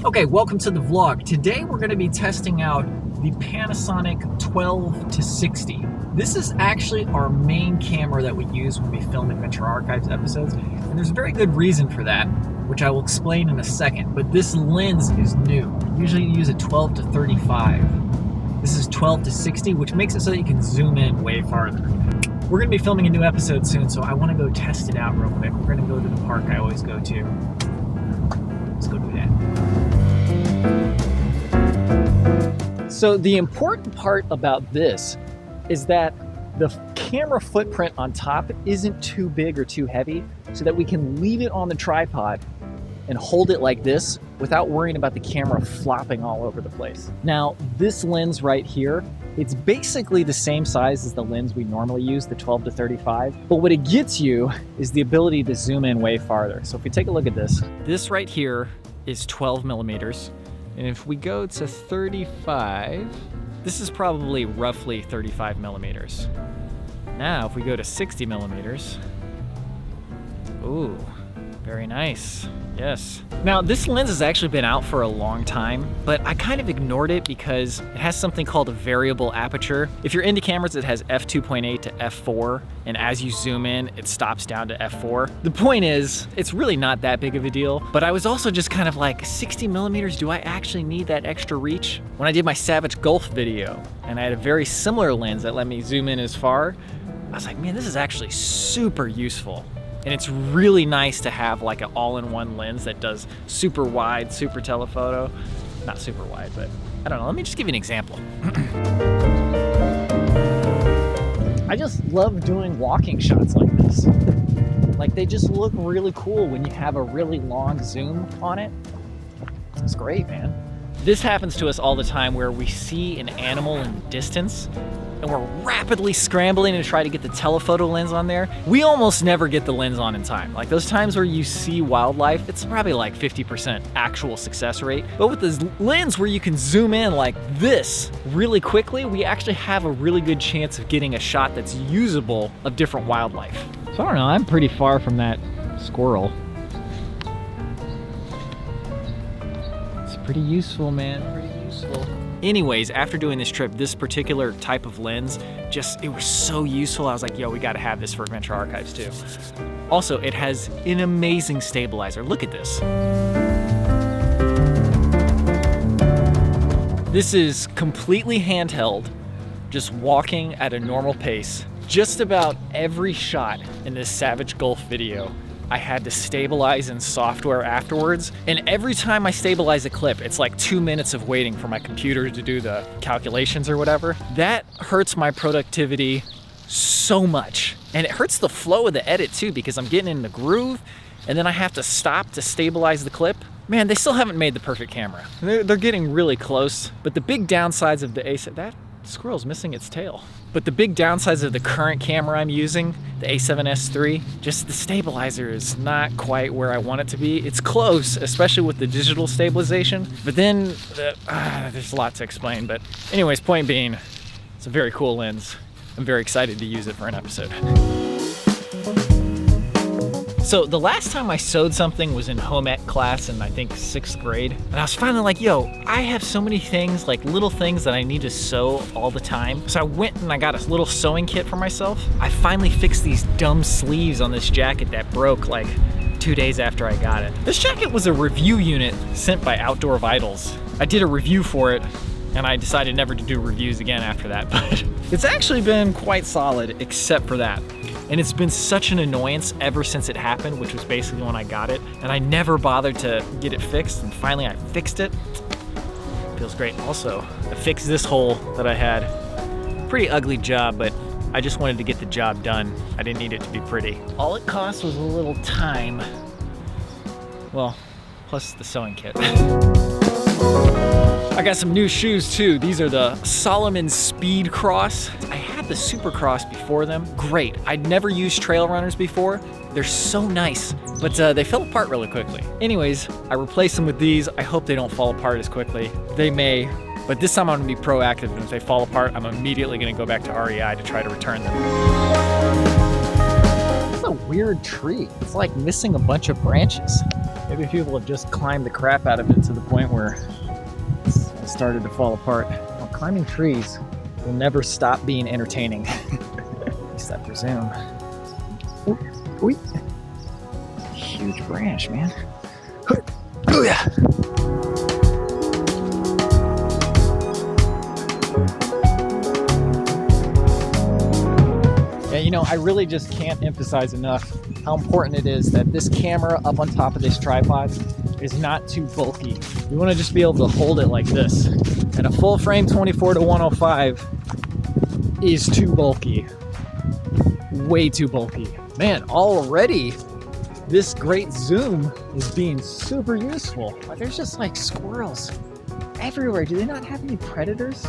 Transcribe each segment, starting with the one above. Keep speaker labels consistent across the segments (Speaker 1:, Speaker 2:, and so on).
Speaker 1: Okay, welcome to the vlog. Today we're going to be testing out the Panasonic 12-60. This is actually our main camera that we use when we film Adventure Archives episodes, and there's a very good reason for that, which I will explain in a second, but this lens is new. Usually you use a 12-35. This is 12-60, which makes it so that you can zoom in way farther. We're going to be filming a new episode soon, so I want to go test it out real quick. We're going to go to the park I always go to. Let's go do that. So the important part about this is that the camera footprint on top isn't too big or too heavy, so that we can leave it on the tripod and hold it like this without worrying about the camera flopping all over the place. Now, this lens right here, it's basically the same size as the lens we normally use, the 12-35, but what it gets you is the ability to zoom in way farther. So if we take a look at this right here is 12 millimeters. And if we go to 35, this is probably roughly 35 millimeters. Now, if we go to 60 millimeters, ooh, very nice, yes. Now, this lens has actually been out for a long time, but I kind of ignored it because it has something called a variable aperture. If you're into cameras, it has f2.8 to f4, and as you zoom in, it stops down to f4. The point is, it's really not that big of a deal, but I was also just kind of like, 60 millimeters, do I actually need that extra reach? When I did my Savage Gulf video, and I had a very similar lens that let me zoom in as far, I was like, man, this is actually super useful. And it's really nice to have like an all-in-one lens that does super wide, super telephoto. Not super wide, but I don't know. Let me just give you an example. I just love doing walking shots like this. Like, they just look really cool when you have a really long zoom on it. It's great, man. This happens to us all the time where we see an animal in the distance and we're rapidly scrambling to try to get the telephoto lens on there. We almost never get the lens on in time. Like, those times where you see wildlife, it's probably like 50% actual success rate. But with this lens where you can zoom in like this really quickly, we actually have a really good chance of getting a shot that's usable of different wildlife. So I don't know, I'm pretty far from that squirrel. It's pretty useful, man, pretty useful. Anyways, after doing this trip, this particular type of lens, it was so useful. I was like, yo, we gotta have this for Adventure Archives too. Also, it has an amazing stabilizer. Look at this. This is completely handheld, just walking at a normal pace. Just about every shot in this Savage Gulf video, I had to stabilize in software afterwards. And every time I stabilize a clip, it's like 2 minutes of waiting for my computer to do the calculations or whatever. That hurts my productivity so much. And it hurts the flow of the edit too, because I'm getting in the groove and then I have to stop to stabilize the clip. Man, they still haven't made the perfect camera. They're getting really close, but the big downsides of the A7, that squirrel's missing its tail. But the big downsides of the current camera I'm using, the A7S III, just the stabilizer is not quite where I want it to be. It's close, especially with the digital stabilization, but then there's a lot to explain. But anyways, point being, it's a very cool lens. I'm very excited to use it for an episode. So the last time I sewed something was in home ec class in, I think, 6th grade. And I was finally like, yo, I have so many things, like little things that I need to sew all the time. So I went and I got a little sewing kit for myself. I finally fixed these dumb sleeves on this jacket that broke like 2 days after I got it. This jacket was a review unit sent by Outdoor Vitals. I did a review for it and I decided never to do reviews again after that, but it's actually been quite solid except for that. And it's been such an annoyance ever since it happened, which was basically when I got it. And I never bothered to get it fixed, and finally I fixed it. Feels great. Also, I fixed this hole that I had. Pretty ugly job, but I just wanted to get the job done. I didn't need it to be pretty. All it cost was a little time. Well, plus the sewing kit. I got some new shoes too. These are the Solomon Speed Cross. I had the Supercross before them. Great. I'd never used trail runners before. They're so nice, but they fell apart really quickly. Anyways, I replaced them with these. I hope they don't fall apart as quickly. They may, but this time I'm gonna be proactive, and if they fall apart, I'm immediately gonna go back to REI to try to return them. This is a weird tree. It's like missing a bunch of branches. Maybe people have just climbed the crap out of it to the point where it started to fall apart. Well, climbing trees will never stop being entertaining. At least I presume. Ooh, ooh. Huge branch, man. Oh yeah. Yeah, you know, I really just can't emphasize enough how important it is that this camera up on top of this tripod is not too bulky. You want to just be able to hold it like this. And a full frame 24-105 is too bulky. Way too bulky. Man, already this great zoom is being super useful. Like, there's just like squirrels everywhere. Do they not have any predators?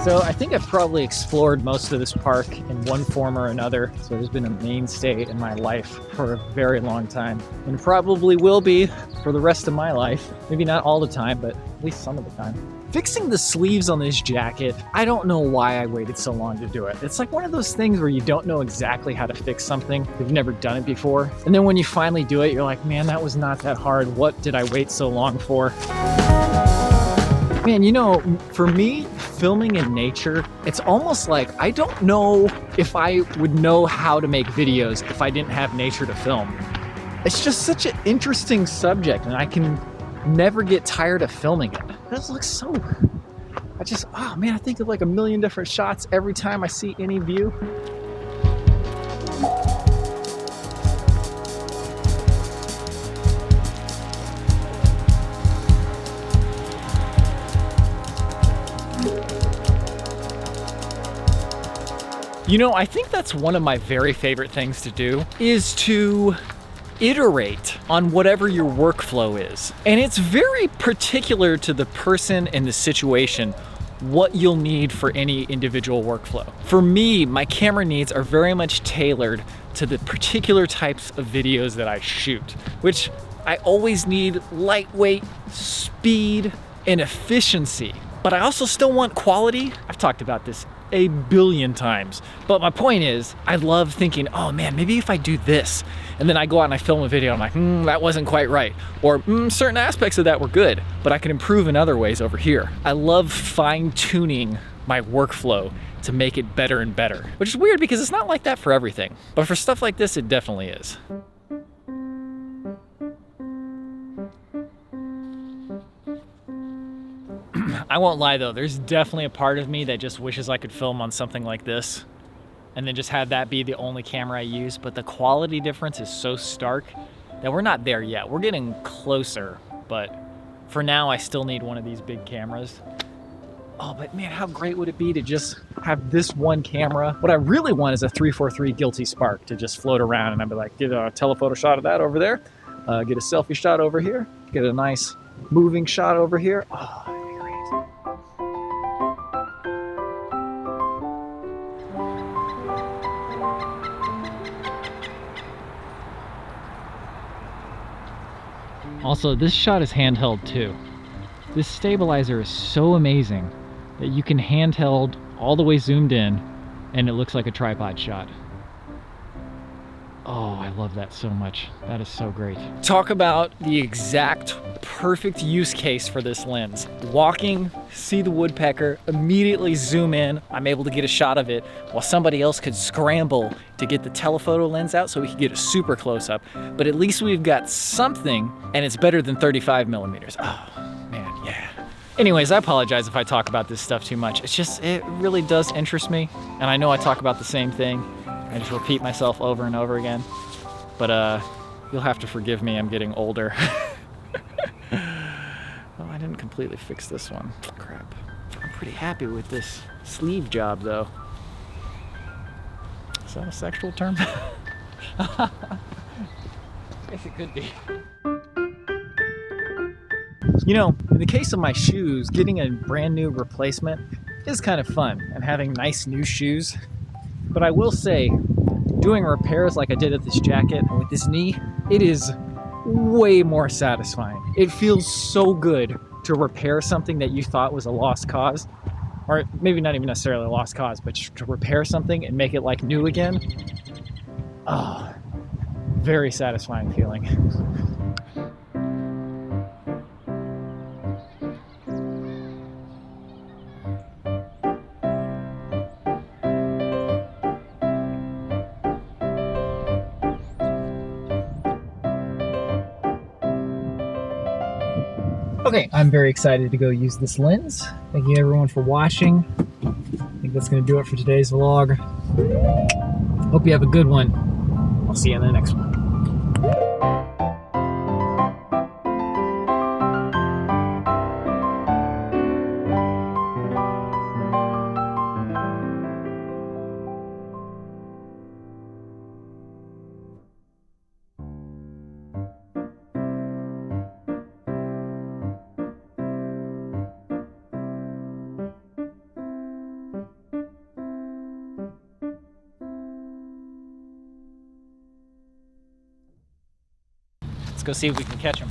Speaker 1: So I think I've probably explored most of this park in one form or another. So it's been a mainstay in my life for a very long time, and probably will be for the rest of my life. Maybe not all the time, but at least some of the time. Fixing the sleeves on this jacket, I don't know why I waited so long to do it. It's like one of those things where you don't know exactly how to fix something. You've never done it before. And then when you finally do it, you're like, man, that was not that hard. What did I wait so long for? Man, you know, for me, filming in nature, it's almost like I don't know if I would know how to make videos if I didn't have nature to film. It's just such an interesting subject, and I can never get tired of filming it. This looks so... oh man, I think of like a million different shots every time I see any view. You know, I think that's one of my very favorite things to do, is to iterate on whatever your workflow is. And it's very particular to the person and the situation what you'll need for any individual workflow. For me, my camera needs are very much tailored to the particular types of videos that I shoot, which I always need lightweight, speed, and efficiency. But I also still want quality. I've talked about this a billion times. But my point is, I love thinking, oh man, maybe if I do this, and then I go out and I film a video, I'm like, that wasn't quite right. Or certain aspects of that were good, but I can improve in other ways over here. I love fine-tuning my workflow to make it better and better, which is weird because it's not like that for everything. But for stuff like this, it definitely is. I won't lie though, there's definitely a part of me that just wishes I could film on something like this and then just have that be the only camera I use, but the quality difference is so stark that we're not there yet. We're getting closer, but for now I still need one of these big cameras. Oh, but man, how great would it be to just have this one camera? What I really want is a 343 Guilty Spark to just float around, and I'd be like, get a telephoto shot of that over there, get a selfie shot over here, get a nice moving shot over here. Oh, also, this shot is handheld too. This stabilizer is so amazing that you can handheld all the way zoomed in and it looks like a tripod shot. Oh, I love that so much. That is so great. Talk about the exact perfect use case for this lens. Walking, see the woodpecker, immediately zoom in. I'm able to get a shot of it while somebody else could scramble to get the telephoto lens out so we could get a super close up. But at least we've got something, and it's better than 35 millimeters. Oh, man, yeah. Anyways, I apologize if I talk about this stuff too much. It's just, it really does interest me. And I know I talk about the same thing. I just repeat myself over and over again. But you'll have to forgive me, I'm getting older. Well, I didn't completely fix this one. Crap. I'm pretty happy with this sleeve job though. Is that a sexual term? I guess it could be. You know, in the case of my shoes, getting a brand new replacement is kind of fun, and having nice new shoes. But I will say, doing repairs like I did at this jacket and with this knee, it is way more satisfying. It feels so good to repair something that you thought was a lost cause, or maybe not even necessarily a lost cause, but to repair something and make it like new again. Oh, very satisfying feeling. Okay, I'm very excited to go use this lens. Thank you everyone for watching. I think that's going to do it for today's vlog. Hope you have a good one. I'll see you in the next one. Let's go see if we can catch them.